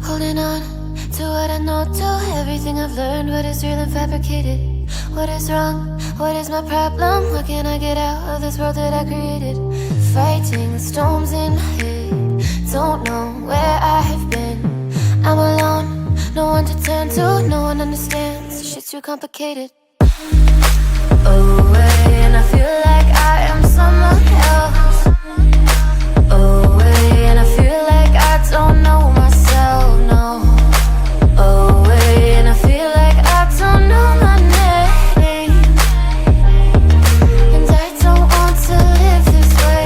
Holding on to what I know, to everything I've learned. What is real and fabricated? What is wrong? What is my problem? How can I get out of this world that I created? Fighting storms in my head, don't know where I have been. I'm alone, no one to turn to, no one understands. Shit's too complicated. Away, and I feel like I am someone else. Away, and I feel like I don't know myself, no. Away, and I feel like I don't know my name. And I don't want to live this way.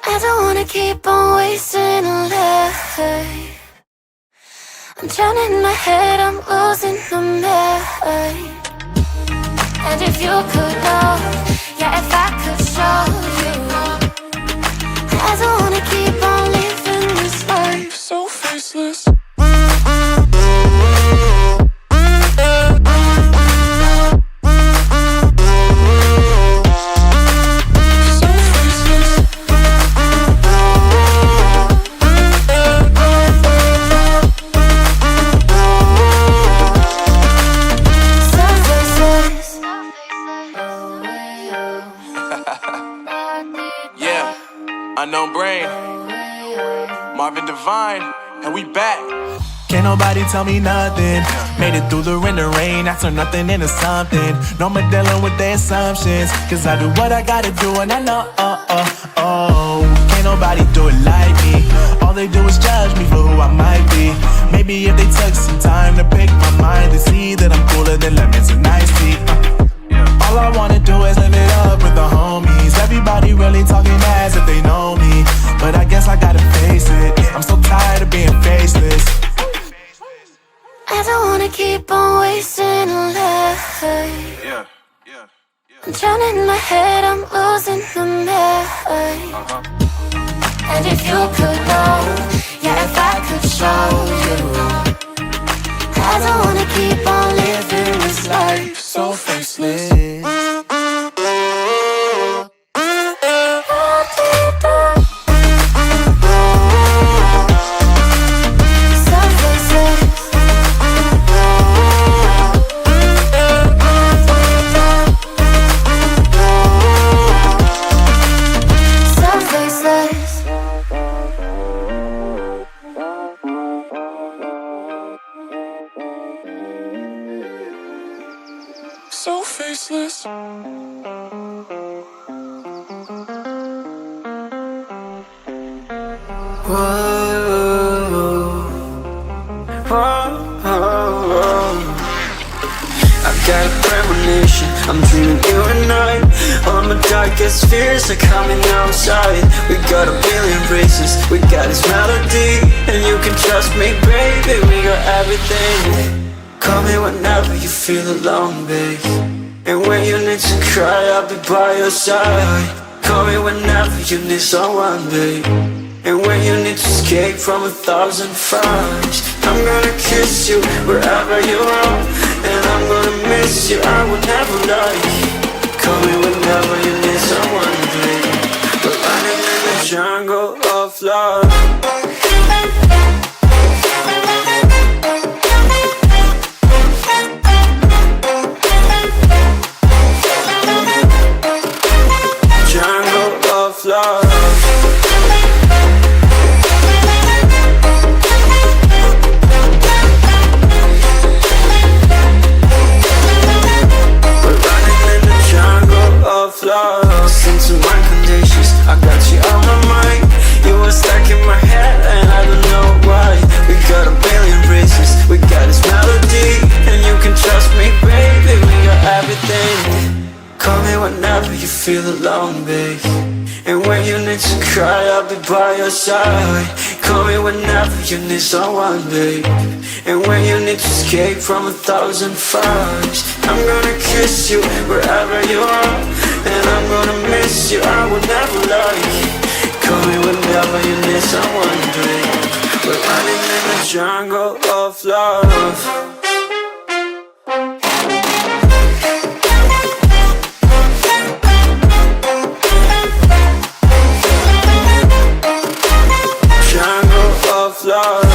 I don't wanna keep on wasting a life. I'm drowning in my head, I'm losing the mind. And if you could know, yeah, if I could show you, I don't wanna keep on living this life so faceless. Unknown Brain, Marvin Divine, and we back. Can't nobody tell me nothing. Made it through the rain and rain, I turn nothing into something. No more dealing with their assumptions, cause I do what I gotta do and I know, can't nobody do it like me. All they do is judge me for who I might be. Maybe if they took some time to pick my mind, they see that I'm cooler than lemons and iced tea. All I wanna do is live it up with the homies. Everybody really talking as if they know me, but I guess I gotta face it. I'm so tired of being faceless. I don't wanna keep on wasting a life. I'm drowning in my head, I'm losing the mind. And if you could know, yeah, if I could show you, I don't wanna keep on living this life so faceless. So faceless. I've got a premonition, I'm dreaming you and I. All my darkest fears are coming outside. We got a billion races, we got this melody. And you can trust me, baby, we got everything. Call me whenever you feel alone, babe. And when you need to cry, I'll be by your side. Call me whenever you need someone, babe. And when you need to escape from 1,000 fires, I'm gonna kiss you wherever you are. And I'm gonna miss you, I will never lie. Call me whenever you need someone, babe. We're running in the jungle of love. Love. We're running in the jungle of love. Listen to my conditions, I got you on my mind. You were stuck in my head and I don't know why. We got a billion races, we got this melody. And you can trust me, baby, we got everything. Call me whenever you feel alone, babe. And when you need to cry, I'll be by your side. Call me whenever you need someone, babe. And when you need to escape from 1,000 fires, I'm gonna kiss you wherever you are. And I'm gonna miss you, I will never lie. Call me whenever you need someone, babe. We're running in the jungle of love. love.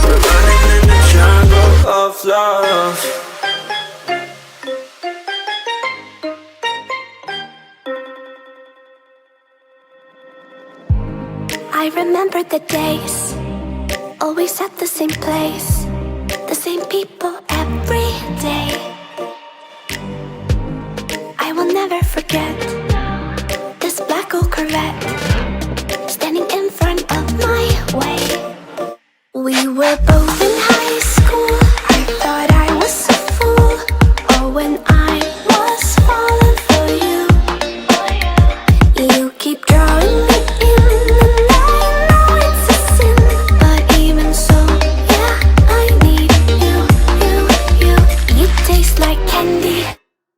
We're running in the jungle of love. I remember the days, always at the same place, the same people every day. I will never forget this black old Corvette standing in front of my way. We were both in high school. I thought I was a fool. Oh, when I was falling for you, you keep drawing me in, and I know it's a sin, but even so, yeah, I need you. You taste like candy.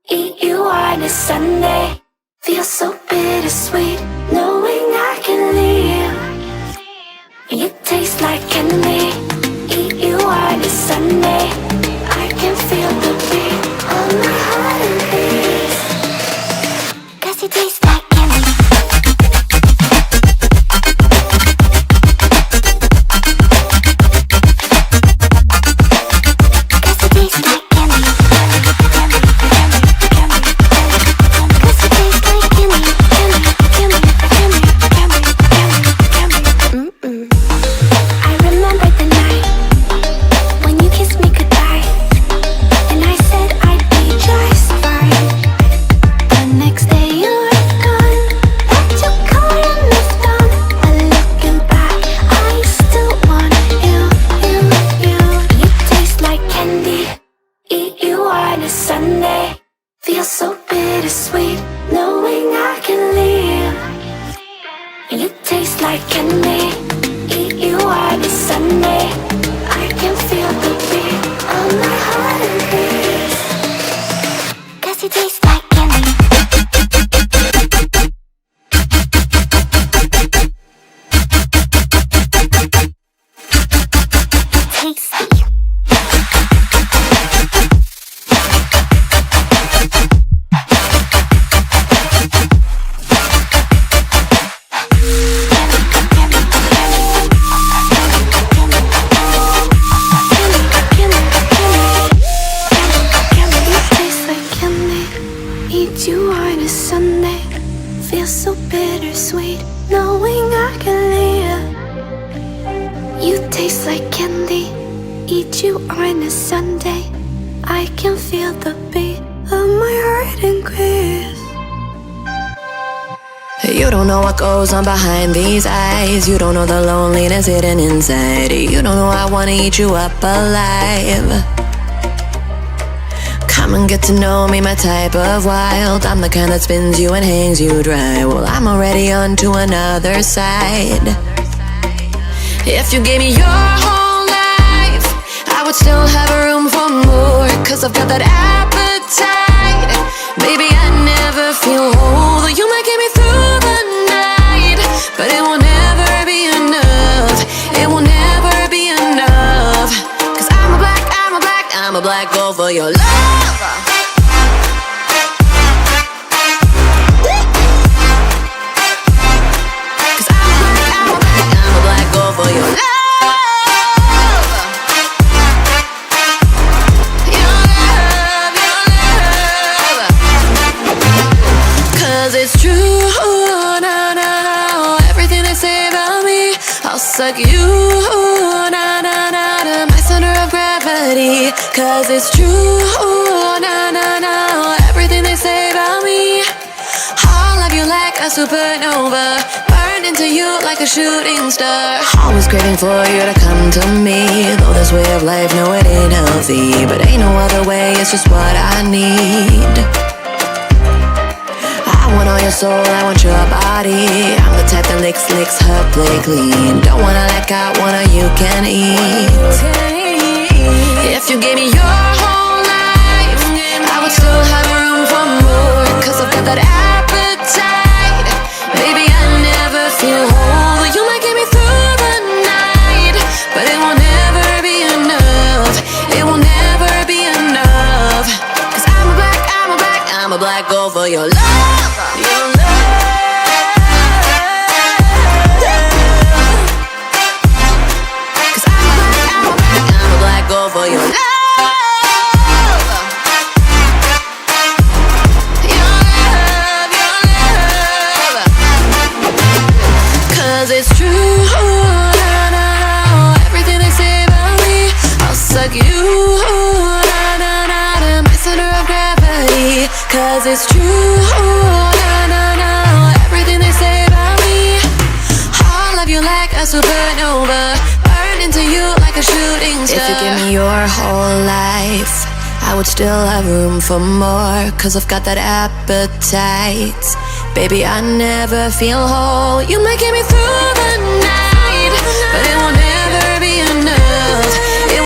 Eat you on a Sunday. Feel so bittersweet, knowing I can leave. You taste like candy. Eat you on a Sunday. I can feel the beat on my heart and beats. 'Cause you taste like candy. You don't know what goes on behind these eyes. You don't know the loneliness hidden inside. You don't know I wanna eat you up alive. Come and get to know me, my type of wild. I'm the kind that spins you and hangs you dry. Well, I'm already on to another side. If you gave me your whole life, I would still have room for more. 'Cause I've got that appetite. Baby, I never feel whole. You might get me through the night, but it will never be enough. It will never be enough. 'Cause I'm a black gold for your love. 'Cause I'm a black gold for your love. It's true, no, no, no. Everything they say about me, I'll suck you, no, no, no, to my center of gravity. 'Cause it's true, no, no, no. Everything they say about me, I'll love you like a supernova, burn into you like a shooting star. Always craving for you to come to me. Though this way of life, no, it ain't healthy, but ain't no other way, it's just what I need. I want all your soul, I want your body. I'm the type that licks her play clean. Don't wanna let go, one of you can eat. If you gave me your whole life, I would still have room for more. 'Cause I've got that appetite. Baby, I never feel whole. You might get me through the night, but it will never be enough. It will never be enough. 'Cause I'm a a black gold for your love. Your love. Cause I'm a black gold for your love. It's true, na, na, na. Everything they say about me, I'll suck you, na, na, na, my center of gravity. Cause it's true, na, na, na. Everything they say about me, I'll love you like a supernova, burn into you like a shooting star. If you give me your whole life, I would still have room for more. Cause I've got that appetite. Baby, I never feel whole. You might get me through the night, but it won't